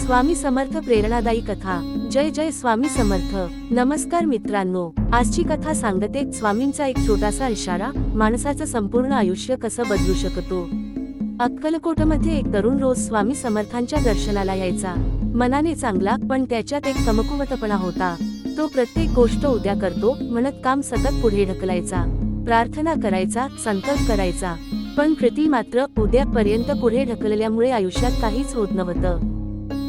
स्वामी समर्थ प्रेरणादायी कथा। जय जय स्वामी समर्थ। नमस्कार मित्रांनो, आजची कथा सांगते स्वामींचा एक छोटासा इशारा माणसाचं संपूर्ण आयुष्य कसं बदलू शकतो। अक्कलकोटमध्ये एक तरुण रोज स्वामी समर्थांच्या दर्शनाला यायचा। मनाने चांगला, पण त्याच्यात एक कमकुवतपणा होता। तो प्रत्येक गोष्ट उद्या करतो म्हणत काम सतत पुढे ढकलायचा, प्रार्थना करायचा, संकल्प करायचा, पण कृती मात्र उद्यापर्यंत पुढे ढकलल्यामुळे आयुष्यात काहीच होत नव्हतं।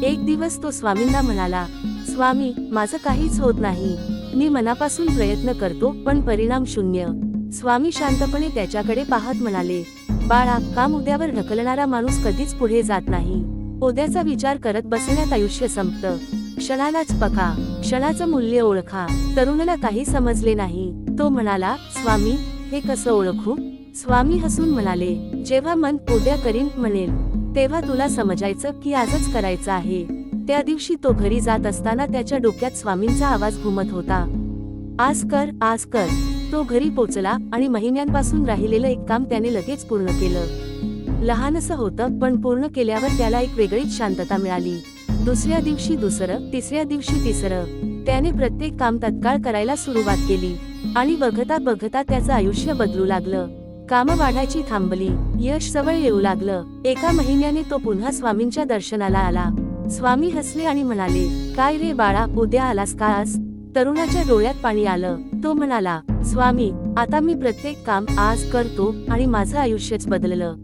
एक दिवस तो स्वामींना म्हणाला, स्वामी, माझं काहीच होत नाही, मी मनापासून प्रयत्न करतो पण परिणाम शून्य। स्वामी शांतपणे त्याच्याकडे पाहत म्हणाले, बाळा, काम उद्यावर ढकलणारा माणूस कधीच पुढे जात नाही। उद्याचा विचार करत बसण्यात आयुष्य संपतं। क्षणालाच पका, क्षणाचं मूल्य ओळखा। तरुणाला काही समजले नाही। तो म्हणाला, स्वामी, हे कसं ओळखू? स्वामी हसून म्हणाले, जेव्हा मन उद्या करीन म्हणेल तेव्हा तुला समजायचं की आजच करायचं आहे। त्या दिवशी तो घरी जात असताना त्याच्या डोक्यात स्वामींचा आवाज घुमत होता, आज कर, आज कर। तो घरी पोचला आणि महिन्यांपासून राहिलेलं एक काम त्याने लगेच पूर्ण केलं। लहानसं होतं, पण पूर्ण केल्यावर त्याला एक वेगळीच शांतता मिळाली। दुसऱ्या दिवशी दुसरं, तिसऱ्या दिवशी तिसरं, त्याने प्रत्येक काम तत्काळ करायला सुरुवात केली आणि बघता बघता त्याचं आयुष्य बदलू लागलं। कामं वाढायची थांबली, यश जवळ येऊ लागलं। एका महिन्याने तो पुन्हा स्वामींच्या दर्शनाला आला। स्वामी हसले आणि म्हणाले, काय रे बाळा, उद्या आलास का आज? तरुणाच्या डोळ्यात पाणी आलं। तो म्हणाला, स्वामी, आता मी प्रत्येक काम आज करतो आणि माझं आयुष्यच बदललं।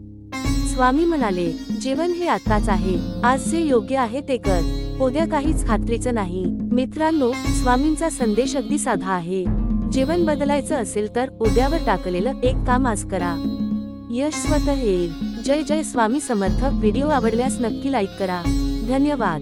स्वामी म्हणाले, जीवन हे आत्ताच आहे, आज जे योग्य आहे ते कर, उद्या काहीच खात्रीचं नाही। मित्रांनो, स्वामींचा संदेश अगदी साधा आहे। जीवन बदलायचं असेल तर उद्यावर टाकलेलं एक काम आज करा, यश स्वतः येईल। जय जय स्वामी समर्थ। व्हिडिओ आवडल्यास नक्की लाईक करा। धन्यवाद।